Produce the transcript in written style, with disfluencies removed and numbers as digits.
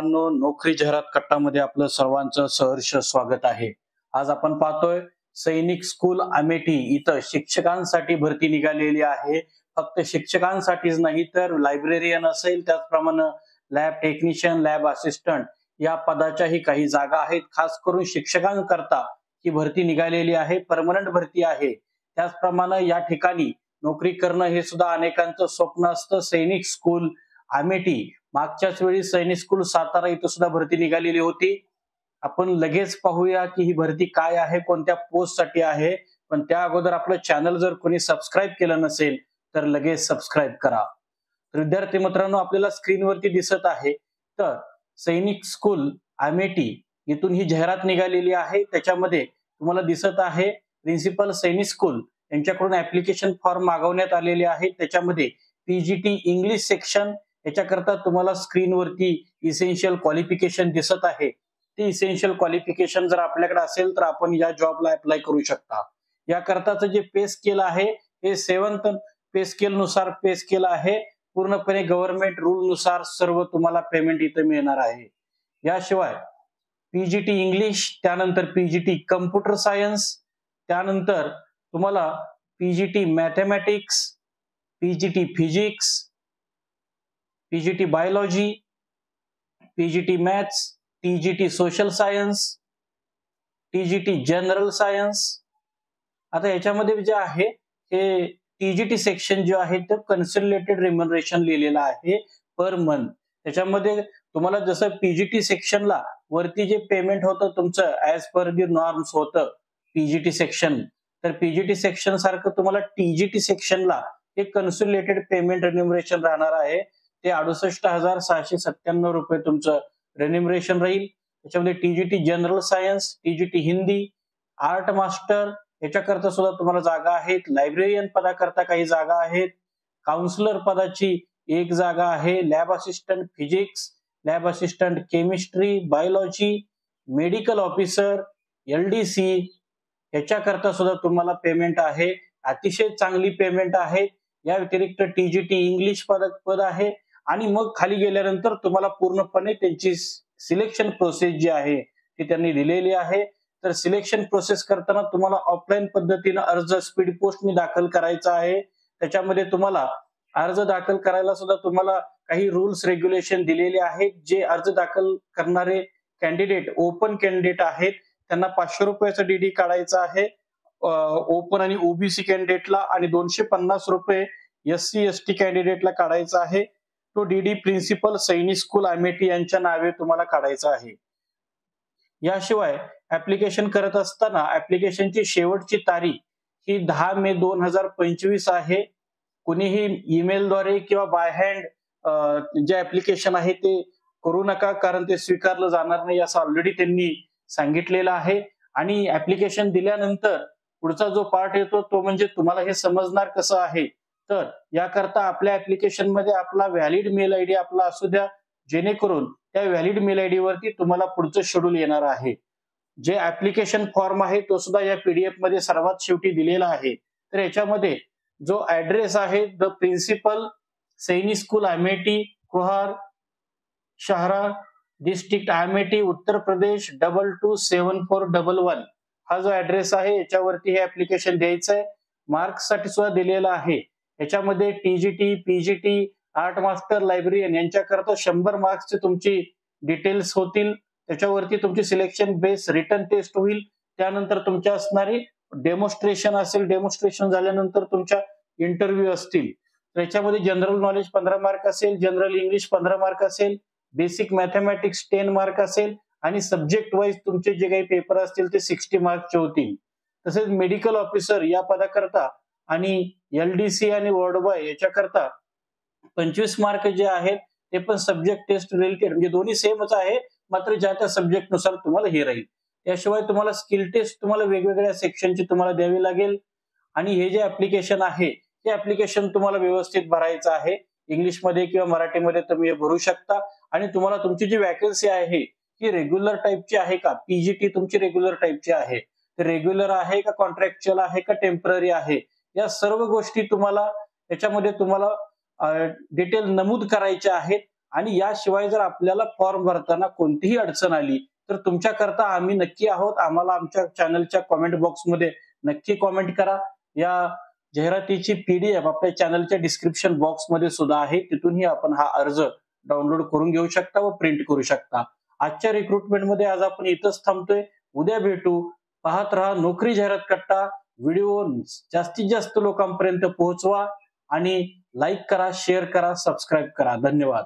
मित्रांनो, नोकरी जाहिरात कट्टामध्ये आपलं सर्वांचं सहर्ष स्वागत आहे. आज आपण पाहतोय सैनिक स्कूल अमेठी इथं शिक्षकांसाठी भरती निघालेली आहे. फक्त शिक्षकांसाठीच नाही तर लायब्रेरियन असेल, त्याचप्रमाणे लॅब टेक्निशियन, लॅब असिस्टंट या पदाच्याही काही जागा आहेत. खास करून शिक्षकांकरता ही भरती निघालेली आहे, परमनंट भरती आहे. त्याचप्रमाणे या ठिकाणी नोकरी करणं हे सुद्धा अनेकांचं स्वप्न असतं. सैनिक स्कूल अमेठी, मागच्याच वेळी सैनिक स्कूल सातारा इथं सुद्धा भरती निघालेली होती. आपण लगेच पाहूया की ही भरती काय आहे, कोणत्या पोस्ट साठी आहे. पण त्या अगोदर आपलं चॅनल जर कोणी सबस्क्राईब केलं नसेल तर लगेच सबस्क्राईब करा. तर विद्यार्थी मित्रांनो, आपल्याला स्क्रीनवरती दिसत आहे तर सैनिक स्कूल अमेठी इथून ही जाहिरात निघालेली आहे. त्याच्यामध्ये तुम्हाला दिसत आहे प्रिन्सिपल सैनिक स्कूल यांच्याकडून ऍप्लिकेशन फॉर्म मागवण्यात आलेले आहे. त्याच्यामध्ये पीजीटी इंग्लिश सेक्शन याच्याकरता तुम्हाला स्क्रीनवरती इसेन्शियल क्वालिफिकेशन दिसत आहे. ते इसेन्शियल क्वालिफिकेशन जर आपल्याकडे असेल तर आपण या जॉबला अप्लाय करू शकता. याकरताचं जे पे स्केल आहे हे 7th पे स्केल नुसार पे स्केल आहे. पूर्णपणे गव्हर्नमेंट रूल नुसार सर्व तुम्हाला पेमेंट इथं मिळणार आहे. याशिवाय पीजीटी इंग्लिश, त्यानंतर पीजीटी कम्प्युटर सायन्स, त्यानंतर तुम्हाला PGT mathematics, PGT physics, PGT biology, PGT maths, TGT social science, TGT general science. आता याच्यामध्ये जे आहे हे टीजीटी सेक्शन जे आहे ते कन्सोलिडेटेड रिम्युनरेशन लिहिलेलं आहे पर मंथ. त्याच्यामध्ये तुम्हाला जसं पीजीटी सेक्शनला वरती जे पेमेंट होतं तुमचं ऍज पर दी नॉर्म्स होतं पीजीटी सेक्शन, तर पीजीटी सेक्शन सारखं तुम्हाला टीजीटी सेक्शनला एक कन्सोलिडेटेड पेमेंट रिम्युनरेशन राहणार आहे. ते 68,697 रुपये तुमचं रेन्युमरेशन राहील. त्याच्यामध्ये TGT general science, TGT Hindi, art master याच्याकरता सुद्धा तुम्हाला जागा आहेत. लायब्रेरियन पदाकरता काही जागा आहेत. काउन्सिलर पदाची एक जागा आहे. Lab assistant physics, lab assistant chemistry, biology, medical officer, LDC याच्याकरता सुद्धा तुम्हाला पेमेंट आहे. अतिशय चांगली पेमेंट आहे. या व्यतिरिक्त टीजीटी इंग्लिश पद आहे. आणि मग खाली गेल्यानंतर तुम्हाला पूर्णपणे त्यांची सिलेक्शन प्रोसेस जी आहे ती त्यांनी दिलेली आहे. तर सिलेक्शन प्रोसेस करताना तुम्हाला ऑफलाईन पद्धतीने अर्ज स्पीड पोस्टने दाखल करायचा आहे. त्याच्यामध्ये तुम्हाला अर्ज दाखल करायला सुद्धा तुम्हाला काही रूल्स रेग्युलेशन दिलेले आहेत. जे अर्ज दाखल करणारे कॅन्डिडेट ओपन कॅन्डिडेट आहेत त्यांना 500 रुपयाचा डीडी काढायचा आहे ओपन आणि ओबीसी कॅन्डिडेटला, आणि 250 रुपये एससी एसटी कॅन्डिडेटला काढायचा आहे. तो डीडी प्रिन्सिपल सैनिक स्कूल अमेठी यांच्या नावे तुम्हाला काढायचा आहे. याशिवाय ऍप्लिकेशन करत असताना ऍप्लिकेशनची शेवटची तारीख ही 10 मे 2025 आहे. कुणीही ईमेलद्वारे किंवा बाय हँड जे ऍप्लिकेशन आहे ते करू नका, कारण ते स्वीकारलं जाणार नाही असं ऑलरेडी त्यांनी सांगितलेलं आहे. आणि ऍप्लिकेशन दिल्यानंतर पुढचा जो पार्ट येतो तो म्हणजे तुम्हाला हे समजणार कसं आहे, तर याकरता आपल्या ऍप्लिकेशन मध्ये आपला व्हॅलिड मेल आयडी आपला असू द्या, जेणेकरून त्या व्हॅलिड मेल आयडी वरती तुम्हाला पुढचं शेड्यूल येणार आहे. जे ऍप्लिकेशन फॉर्म आहे तो सुद्धा या पीडीएफ मध्ये सर्वात शेवटी दिलेला आहे. तर याच्यामध्ये जो ऍड्रेस आहे द प्रिन्सिपल सैनिक स्कूल अमेठी, कुहार, शहरा, डिस्ट्रिक्ट अमेठी, उत्तर प्रदेश 227411 हा जो ऍड्रेस आहे याच्यावरती हे ऍप्लिकेशन द्यायचं आहे. मार्क्स साठी सुद्धा दिलेला आहे. याच्यामध्ये TGT, PGT, art master, librarian यांच्याकरता 100 मार्क्सचे तुमची डिटेल्स होतील. त्याच्यावरती तुमची सिलेक्शन बेस रिटर्न टेस्ट होईल. त्यानंतर तुमच्या असणारी डेमॉन्स्ट्रेशन असेल. डेमॉन्स्ट्रेशन झाल्यानंतर तुमच्या इंटरव्ह्यू असतील. त्याच्यामध्ये जनरल नॉलेज 15 मार्क असेल, जनरल इंग्लिश 15 मार्क असेल, बेसिक मॅथमॅटिक्स 10 मार्क असेल, आणि सब्जेक्ट वाईज तुमचे जे काही पेपर असतील ते 60 मार्कचे होतील. तसेच मेडिकल ऑफिसर या पदाकरता आणि एलडीसी आणि वॉर्ड बॉय याच्याकरता 25 मार्क जे आहेत ते पण सब्जेक्ट टेस्ट रिलेटेड, म्हणजे दोन्ही सेमच आहे, मात्र ज्या त्या सब्जेक्ट नुसार तुम्हाला हे राहील. याशिवाय तुम्हाला स्किल टेस्ट तुम्हाला वेगवेगळ्या सेक्शनची तुम्हाला द्यावी लागेल. आणि हे जे ऍप्लिकेशन आहे ते ऍप्लिकेशन तुम्हाला व्यवस्थित भरायचं आहे. इंग्लिशमध्ये किंवा मराठीमध्ये तुम्ही हे भरू शकता. आणि तुम्हाला तुमची जी वॅकन्सी आहे ही रेग्युलर टाईपची आहे का, पीजीटी तुमची रेग्युलर टाईपची आहे, रेग्युलर आहे का, कॉन्ट्रॅक्च्युअल आहे का, टेम्पररी आहे, या सर्व गोष्टी तुम्हाला त्याच्यामध्ये तुम्हाला डिटेल नमूद करायच्या आहेत. आणि याशिवाय जर आपल्याला फॉर्म भरताना कोणतीही अडचण आली तर तुमच्याकरता आम्ही नक्की आहोत. आम्हाला आमच्या चॅनलच्या कॉमेंट बॉक्समध्ये नक्की कॉमेंट करा. या जाहिरातीची PDF आपल्या चॅनलच्या डिस्क्रिप्शन बॉक्समध्ये सुद्धा आहे. तिथूनही आपण हा अर्ज डाउनलोड करून घेऊ शकता व प्रिंट करू शकता. आजच्या रिक्रुटमेंटमध्ये आज आपण इथंच थांबतोय. उद्या भेटू. पाहत रहा नोकरी जाहिरात कट्टा. व्हिडिओ जास्तीत जास्त लोकांपर्यंत पोहोचवा आणि लाईक करा, शेअर करा, सबस्क्राईब करा. धन्यवाद.